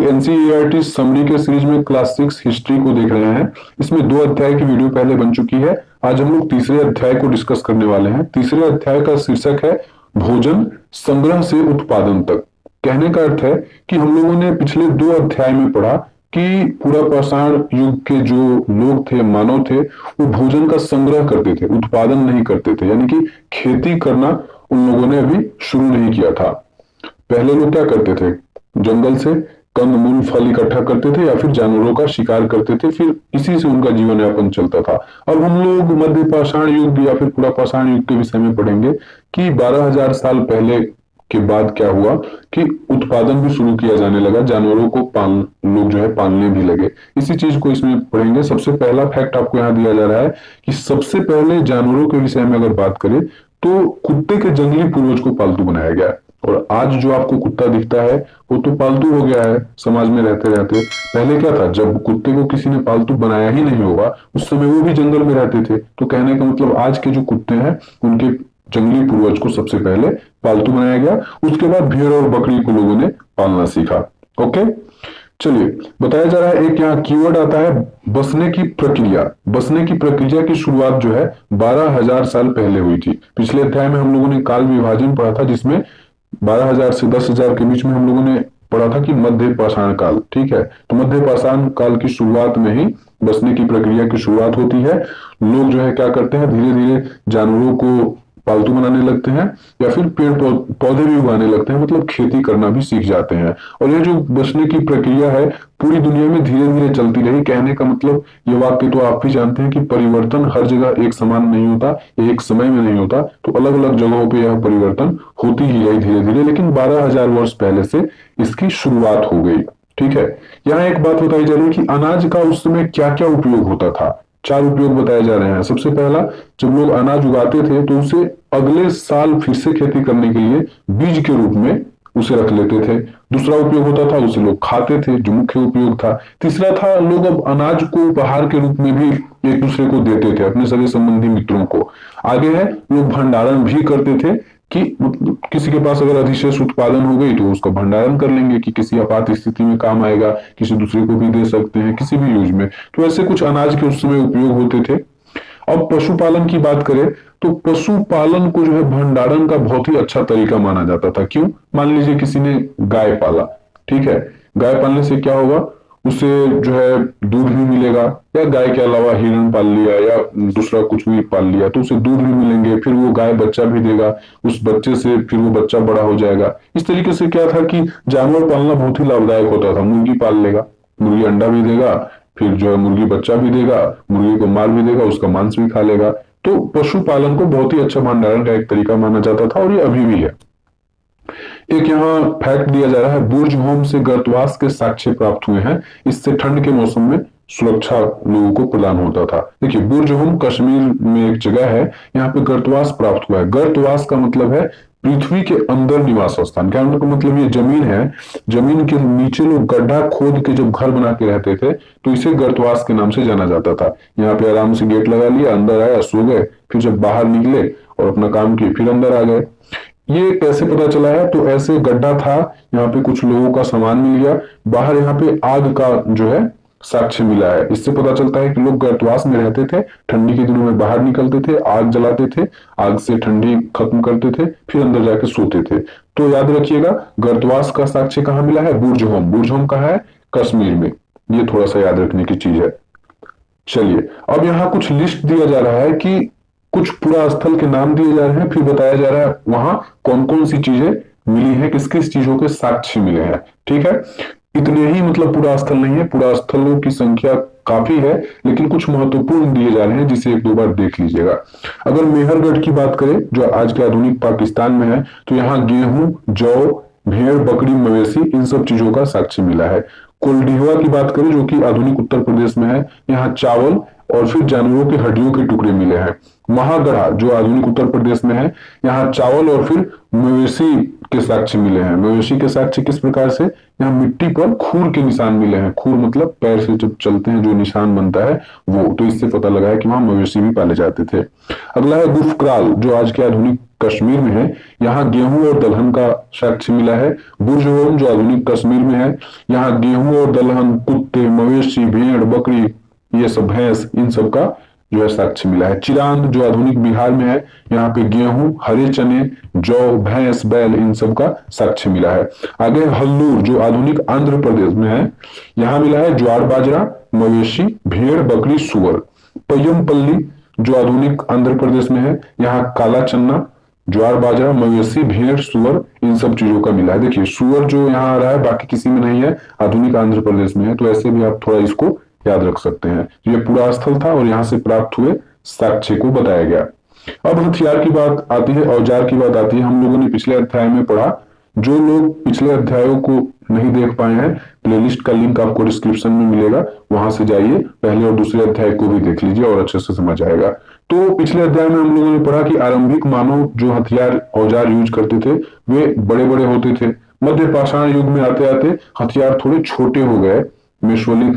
NCERT summary के series में class 6 history को देख रहे हैं। इसमें 2 अध्याय की वीडियो पहले बन चुकी है। आज हम लोग तीसरे अध्याय को डिस्कस करने वाले हैं। तीसरे अध्याय का शीर्षक है भोजन संग्रह से उत्पादन तक। कहने का अर्थ है कि हम लोगों ने पिछले 2 अध्याय में पढ़ा कि पूरा पाषाण युग के जो लोग थे, मानव थे, वो भोजन का संग्रह करते थे, उत्पादन नहीं करते थे। यानी कि खेती करना उन लोगों ने अभी शुरू नहीं किया था। पहले लोग क्या करते थे? जंगल से कंद मूल फल इकट्ठा करते थे या फिर जानवरों का शिकार करते थे, फिर इसी से उनका जीवन यापन चलता था। अब हम लोग मध्य पाषाण युग या फिर पूरा पाषाण युग के विषय में पढ़ेंगे कि 12,000 साल पहले के बाद क्या हुआ कि उत्पादन भी शुरू किया जाने लगा, जानवरों को लोग जो है पालने भी लगे। इसी चीज को इसमें पढ़ेंगे। सबसे पहला फैक्ट आपको यहाँ दिया जा रहा है कि सबसे पहले जानवरों के विषय में अगर बात करें तो कुत्ते के जंगली पूर्वज को पालतू बनाया गया। और आज जो आपको कुत्ता दिखता है वो तो पालतू हो गया है समाज में रहते रहते। पहले क्या था? जब कुत्ते को किसी ने पालतू बनाया ही नहीं होगा उस समय वो भी जंगल में रहते थे। तो कहने का मतलब आज के जो कुत्ते हैं उनके जंगली पूर्वज को सबसे पहले पालतू बनाया गया। उसके बाद भेड़ और बकरी को लोगों ने पालना सीखा। ओके, चलिए बताया जा रहा है। एक यहाँ कीवर्ड आता है बसने की प्रक्रिया। बसने की प्रक्रिया की शुरुआत जो है 12,000 साल पहले हुई थी। पिछले अध्याय में हम लोगों ने काल विभाजन पढ़ा था, जिसमें 12,000 से 10,000 के बीच में हम लोगों ने पढ़ा था कि मध्य पाषाण काल। ठीक है, तो मध्य पाषाण काल की शुरुआत में ही बसने की प्रक्रिया की शुरुआत होती है। लोग जो है क्या करते हैं, धीरे धीरे जानवरों को पालतू बनाने लगते हैं या फिर पेड़ पौधे भी उगाने लगते हैं, मतलब खेती करना भी सीख जाते हैं। और ये जो बसने की प्रक्रिया है पूरी दुनिया में धीरे धीरे चलती रही। कहने का मतलब ये वाक्य तो आप भी जानते हैं कि परिवर्तन हर जगह एक समान नहीं होता, एक समय में नहीं होता। तो अलग अलग जगहों पे यह परिवर्तन होती ही रही धीरे धीरे, लेकिन 12,000 वर्ष पहले से इसकी शुरुआत हो गई। ठीक है, यहाँ एक बात बताई जा रही है कि अनाज का उस समय क्या क्या उपयोग होता था। 4 उपयोग बताए जा रहे हैं। सबसे पहला, जब लोग अनाज उगाते थे तो उसे अगले साल फिर से खेती करने के लिए बीज के रूप में उसे रख लेते थे। दूसरा उपयोग होता था उसे लोग खाते थे, जो मुख्य उपयोग था। तीसरा था लोग अब अनाज को उपहार के रूप में भी एक दूसरे को देते थे, अपने सगे संबंधी मित्रों को। आगे है लोग भंडारण भी करते थे कि किसी के पास अगर अधिशेष उत्पादन हो गई तो उसका भंडारण कर लेंगे कि किसी आपात स्थिति में काम आएगा, किसी दूसरे को भी दे सकते हैं किसी भी यूज में। तो ऐसे कुछ अनाज के उस समय उपयोग होते थे। अब पशुपालन की बात करें तो पशुपालन को जो है भंडारण का बहुत ही अच्छा तरीका माना जाता था। क्यों? मान लीजिए किसी ने गाय पाला, ठीक है, गाय पालने से क्या होगा, उसे जो है दूध भी मिलेगा, या गाय के अलावा हिरण पाल लिया या दूसरा कुछ भी पाल लिया तो उसे दूध भी मिलेंगे, फिर वो गाय बच्चा भी देगा, उस बच्चे से फिर वो बच्चा बड़ा हो जाएगा। इस तरीके से क्या था कि जानवर पालना बहुत ही लाभदायक होता था। मुर्गी पाल लेगा, मुर्गी अंडा भी देगा, फिर जो है मुर्गी बच्चा भी देगा, मुर्गी को मार भी देगा, उसका मांस भी खा लेगा। तो पशुपालन को बहुत ही अच्छा भंडारण का एक तरीका माना जाता था और ये अभी भी है। एक यहाँ फैक्ट दिया जा रहा है, बुर्ज होम से गर्तवास के साक्ष्य प्राप्त हुए हैं। इससे ठंड के मौसम में सुरक्षा लोगों को प्रदान होता था। देखिए, बुर्ज होम कश्मीर में एक जगह है, यहाँ पे गर्तवास प्राप्त हुआ है। गर्तवास का मतलब है पृथ्वी के अंदर निवास स्थान। क्या मतलब ये जमीन है, जमीन के नीचे लोग गड्ढा खोद के जब घर बना के रहते थे तो इसे गर्तवास के नाम से जाना जाता था। यहाँ पे आराम से गेट लगा लिया, अंदर आया, सो गए, फिर जब बाहर निकले और अपना काम किए फिर अंदर आ गए। ये कैसे पता चला है? तो ऐसे गड्ढा था, यहाँ पे कुछ लोगों का सामान मिल गया, बाहर यहाँ पे आग का जो है साक्ष्य मिला है। इससे पता चलता है कि लोग गर्तवास में रहते थे, ठंडी के दिनों में बाहर निकलते थे, आग जलाते थे, आग से ठंडी खत्म करते थे, फिर अंदर जाके सोते थे। तो याद रखिएगा, गर्तवास का साक्ष्य कहाँ मिला है? बुर्ज होम। बुर्ज होम कहाँ है? कश्मीर में। ये थोड़ा सा याद रखने की चीज है। चलिए, अब यहाँ कुछ लिस्ट दिया जा रहा है कि कुछ पुरा स्थल के नाम दिए जा रहे हैं, फिर बताया जा रहा है वहां कौन कौन सी चीजें मिली हैं, किस किस चीजों के साक्ष्य मिले हैं। ठीक है, इतने ही मतलब पुरा स्थल नहीं है, पुरा स्थलों की संख्या काफी है, लेकिन कुछ महत्वपूर्ण दिए जा रहे हैं जिसे एक दो बार देख लीजिएगा। अगर मेहरगढ़ की बात करें जो आज के आधुनिक पाकिस्तान में है, तो यहाँ गेहूं, जौ, भेड़, बकरी, मवेशी, इन सब चीजों का साक्ष्य मिला है। कोल्डिहवा की बात करें जो कि आधुनिक उत्तर प्रदेश में है, यहाँ चावल और फिर जानवरों की हड्डियों के टुकड़े मिले हैं। महागढ़ा जो आधुनिक उत्तर प्रदेश में है, यहाँ चावल और फिर मवेशी के साक्ष्य मिले हैं। मवेशी के साक्ष्य किस प्रकार से? यहाँ मिट्टी पर खूर के निशान मिले हैं। खूर मतलब पैर से जब चलते हैं जो निशान बनता है वो, तो इससे पता लगा है कि वहां मवेशी भी पाले जाते थे। अगला है गुफक्राल जो आज के आधुनिक कश्मीर में है, यहाँ गेहूं और दलहन का साक्ष्य मिला है। बुर्जहोम जो आधुनिक कश्मीर में है, यहाँ गेहूं और दलहन, कुत्ते, मवेशी, भेड़, बकरी, ये सब, भैंस, इन सब का जो है साक्ष्य मिला है। चिरांद जो आधुनिक बिहार में है, यहाँ पे गेहूं, हरे चने, जौ, भैंस, बैल, इन सब का साक्ष्य मिला है। आगे हल्लूर जो आधुनिक आंध्र प्रदेश में है, यहाँ मिला है ज्वार बाजरा, मवेशी, भेड़, बकरी, सुअर। पय्यमपल्ली जो आधुनिक आंध्र प्रदेश में है, यहाँ काला चन्ना, ज्वार बाजरा, मवेशी, भेड़, सुअर, इन सब चीजों का मिला है। देखिए सुअर जो यहाँ आ रहा है बाकी किसी में नहीं है, आधुनिक आंध्र प्रदेश में है, तो ऐसे भी आप थोड़ा इसको याद रख सकते हैं। ये पूरा स्थल था और यहाँ से प्राप्त हुए साक्ष्य को बताया गया। अब हथियार की बात आती है, औजार की बात आती है। हम लोगों ने पिछले अध्याय में पढ़ा, जो लोग पिछले अध्यायों को नहीं देख पाए हैं, प्लेलिस्ट का लिंक आपको डिस्क्रिप्शन में मिलेगा, वहां से जाइए, पहले और दूसरे अध्याय को भी देख लीजिए और अच्छे से समझ आएगा। तो पिछले अध्याय में हम लोगों ने पढ़ा कि आरंभिक मानव जो हथियार औजार यूज करते थे वे बड़े बड़े होते थे। मध्य पाषाण युग में आते आते हथियार थोड़े छोटे हो गए। मेसोलिथ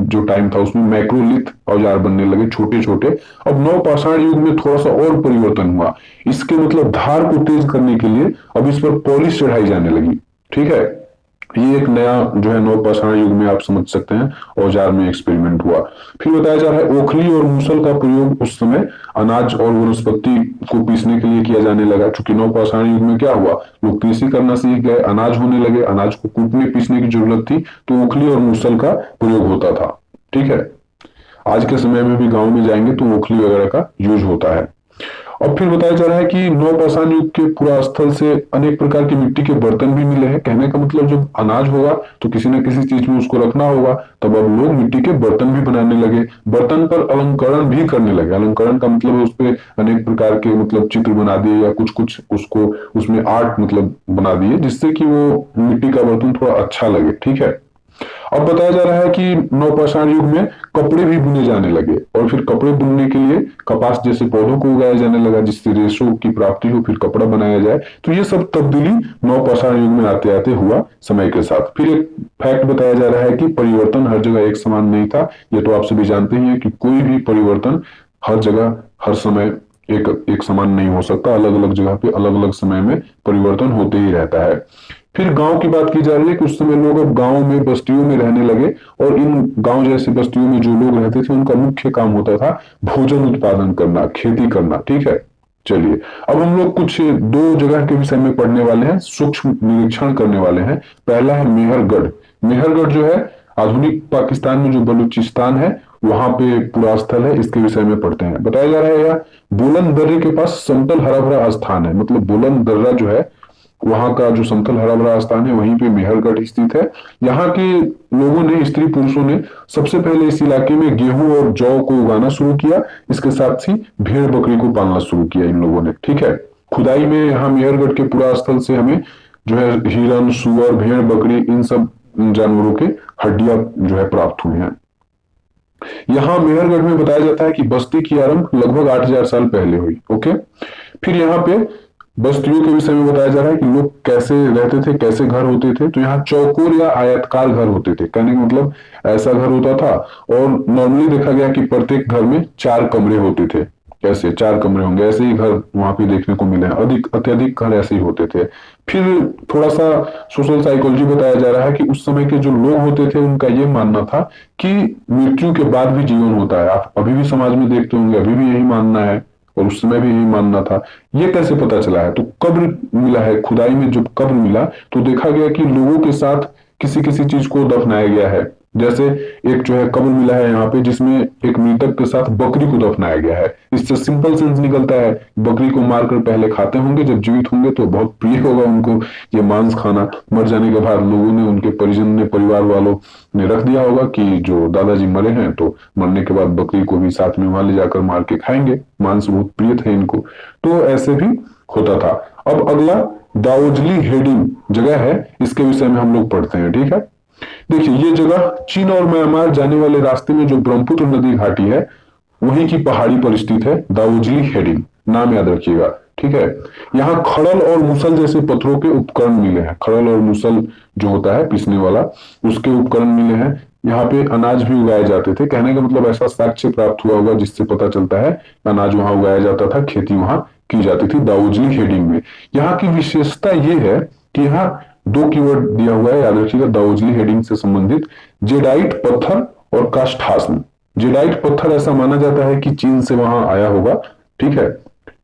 जो टाइम था उसमें मैक्रोलिथ औजार बनने लगे, छोटे छोटे। अब नव पाषाण युग में थोड़ा सा और परिवर्तन हुआ, इसके मतलब धार को तेज करने के लिए अब इस पर पॉलिश चढ़ाई जाने लगी। ठीक है, ये एक नया जो है नव पाषाण युग में आप समझ सकते हैं औजार में एक्सपेरिमेंट हुआ। फिर बताया जा रहा है ओखली और मूसल का प्रयोग उस समय अनाज और वनस्पति को पीसने के लिए किया जाने लगा। चूंकि नव पाषाण युग में क्या हुआ, लोग कृषि करना सीख गए, अनाज होने लगे, अनाज को कूटने पीसने की जरूरत थी, तो ओखली और मूसल का प्रयोग होता था। ठीक है, आज के समय में भी गांव में जाएंगे तो ओखली वगैरह का यूज होता है। और फिर बताया जा रहा है कि नव पाषाण युग के पूरा स्थल से अनेक प्रकार के मिट्टी के बर्तन भी मिले हैं। कहने का मतलब जब अनाज होगा तो किसी न किसी चीज में उसको रखना होगा, तब अब लोग मिट्टी के बर्तन भी बनाने लगे, बर्तन पर अलंकरण भी करने लगे। अलंकरण का मतलब उस पर अनेक प्रकार के मतलब चित्र बना दिए या कुछ कुछ उसको उसमें आर्ट मतलब बना दिए, जिससे कि वो मिट्टी का बर्तन थोड़ा अच्छा लगे। ठीक है, अब बताया जा रहा है कि नवपाषाण युग में कपड़े भी बुने जाने लगे, और फिर कपड़े बुनने के लिए कपास जैसे पौधों को उगाया जाने लगा, जिससे रेशों की प्राप्ति हो, फिर कपड़ा बनाया जाए। तो ये सब तब्दीली नवपाषाण युग में आते आते हुआ समय के साथ। फिर एक फैक्ट बताया जा रहा है कि परिवर्तन हर जगह एक समान नहीं था। ये तो आप सभी जानते ही हैं कि कोई भी परिवर्तन हर जगह हर समय एक समान नहीं हो सकता। अलग अलग जगह पे अलग अलग समय में परिवर्तन होते ही रहता है। फिर गांव की बात की जा रही है कि उस समय लोग अब गांव में बस्तियों में रहने लगे, और इन गांव जैसी बस्तियों में जो लोग रहते थे उनका मुख्य काम होता था भोजन उत्पादन करना, खेती करना। ठीक है, चलिए अब हम लोग कुछ दो जगह के विषय में पढ़ने वाले हैं, सूक्ष्म निरीक्षण करने वाले हैं। पहला है मेहरगढ़। मेहरगढ़ जो है आधुनिक पाकिस्तान में जो बलूचिस्तान है वहां पे पूरा स्थल है, इसके विषय में पढ़ते हैं। बताया जा रहा है यह बुलंद दर्रे के पास समतल हरा भरा स्थान है। मतलब बुलंद दर्रा जो है वहां का जो समतल हरा भरा स्थान है वहीं पे मेहरगढ़ स्थित है। यहाँ के लोगों ने, स्त्री पुरुषों ने सबसे पहले इस इलाके में गेहूं और जौ को उगाना शुरू किया। इसके साथ ही भेड़ बकरी को पालना शुरू किया इन लोगों ने। ठीक है, खुदाई में यहाँ मेहरगढ़ के पूरा स्थल से हमें जो है हिरन, सुअर, भेड़, बकरी, इन सब जानवरों के हड्डियां जो है प्राप्त हुई हैं। यहाँ मेहरगढ़ में बताया जाता है कि बस्ती की आरंभ लगभग 8000 साल पहले हुई। ओके, फिर यहाँ पे बस्तियों के विषय में बताया जा रहा है कि लोग कैसे रहते थे, कैसे घर होते थे। तो यहाँ चौकोर या आयताकार घर होते थे। कहने का मतलब ऐसा घर होता था, और नॉर्मली देखा गया कि प्रत्येक घर में 4 कमरे होते थे। कैसे 4 कमरे होंगे, ऐसे ही घर वहां पे देखने को मिले हैं। अत्यधिक घर ऐसे ही होते थे। फिर थोड़ा सा सोशल साइकोलॉजी बताया जा रहा है कि उस समय के जो लोग होते थे उनका ये मानना था कि मृत्यु के बाद भी जीवन होता है। आप अभी भी समाज में देखते होंगे, अभी भी यही मानना है, और उस समय भी यही मानना था। ये कैसे पता चला है, तो कब्र मिला है, खुदाई में जब कब्र मिला तो देखा गया कि लोगों के साथ किसी किसी चीज को दफनाया गया है। जैसे एक जो है कब्र मिला है यहाँ पे जिसमें एक मृतक के साथ बकरी को दफनाया गया है। इससे सिंपल सेंस निकलता है, बकरी को मारकर पहले खाते होंगे, जब जीवित होंगे तो बहुत प्रिय होगा उनको ये मांस खाना। मर जाने के बाद लोगों ने, उनके परिजन ने, परिवार वालों ने रख दिया होगा कि जो दादाजी मरे हैं तो मरने के बाद बकरी को भी साथ में वहां ले जाकर मार के खाएंगे, मांस बहुत प्रिय थे इनको। तो ऐसे भी होता था। अब अगला दाओजली हेडिंग जगह है, इसके विषय में हम लोग पढ़ते हैं। ठीक है, देखिए ये जगह चीन और म्यांमार जाने वाले रास्ते में जो ब्रह्मपुत्र नदी घाटी है वहीं की पहाड़ी पर स्थित है दाओजली हेडिंग, नाम याद रखिएगा। ठीक है, यहाँ खड़ल और मुसल जैसे पत्थरों के उपकरण मिले हैं। खड़ल और मुसल जो होता है पीसने वाला, उसके उपकरण मिले हैं। यहाँ पे अनाज भी उगाए जाते थे। कहने का मतलब ऐसा साक्ष्य प्राप्त हुआ होगा जिससे पता चलता है अनाज वहां उगाया जाता था, खेती वहां की जाती थी दाऊजली हेडिंग में। यहाँ की विशेषता ये है कि यहाँ दो कीवर्ड दिया हुआ है, याद रखिएगा, दाऊजली हेडिंग से संबंधित। जेडाइट पत्थर और काष्ठास्म। जेडाइट पत्थर ऐसा माना जाता है कि चीन से वहां आया होगा, ठीक है,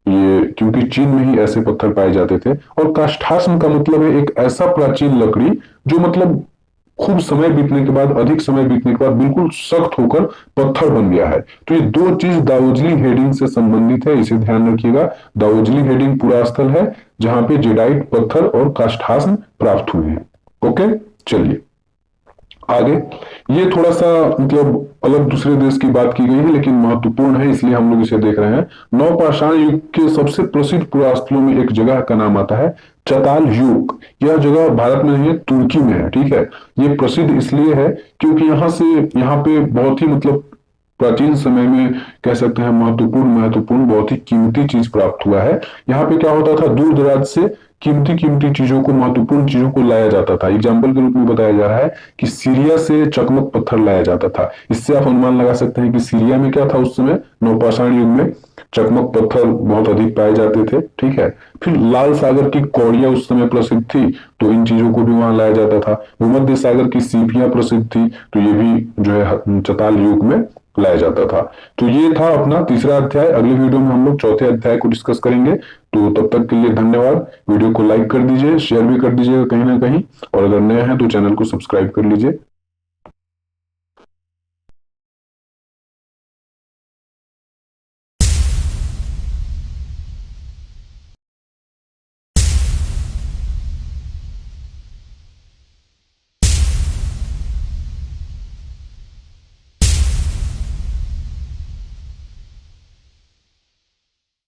ये क्योंकि चीन में ही ऐसे पत्थर पाए जाते थे। और काष्ठास्म का मतलब है एक ऐसा प्राचीन लकड़ी जो मतलब खूब समय बीतने के बाद, अधिक समय बीतने के बाद बिल्कुल सख्त होकर पत्थर बन गया है। तो ये दो चीज दाऊजली हेडिंग से संबंधित है, इसे ध्यान रखिएगा। दाऊजली हेडिंग पूरा स्थल है जहां पे जेडाइट पत्थर और काष्ठास्म प्राप्त हुए हैं। ओके, चलिए आगे। ये थोड़ा सा मतलब अलग दूसरे देश की बात की गई है, लेकिन महत्वपूर्ण है, इसलिए हम लोग इसे देख रहे हैं। नवपाषाण युग के सबसे प्रसिद्ध पुरास्थलों में एक जगह का नाम आता है चताल युग। यह जगह भारत में नहीं है, तुर्की में है, ठीक है। ये प्रसिद्ध इसलिए है क्योंकि यहाँ पे बहुत ही मतलब प्राचीन समय में कह सकते हैं महत्वपूर्ण बहुत ही कीमती चीज प्राप्त हुआ है। यहाँ पे क्या होता था, दूर दराज से कीमती चीजों को, महत्वपूर्ण चीजों को लाया जाता था। एग्जाम्पल के रूप में बताया जा रहा है कि सीरिया से चकमक पत्थर लाया जाता था। इससे आप अनुमान लगा सकते हैं कि सीरिया में क्या था उस समय, नवपाषाण युग में चकमक पत्थर बहुत अधिक पाए जाते थे, ठीक है। फिर लाल सागर की कौड़ियां उस समय प्रसिद्ध थी, तो इन चीजों को भी वहां लाया जाता था। भूमध्य सागर की सीपियां प्रसिद्ध थी, तो ये भी जो है चताल युग में लाया जाता था। तो ये था अपना तीसरा अध्याय। अगले वीडियो में हम लोग चौथे अध्याय को डिस्कस करेंगे। तो तब तक के लिए धन्यवाद। वीडियो को लाइक कर दीजिए, शेयर भी कर दीजिएगा कहीं ना कहीं, और अगर नए हैं तो चैनल को सब्सक्राइब कर लीजिए।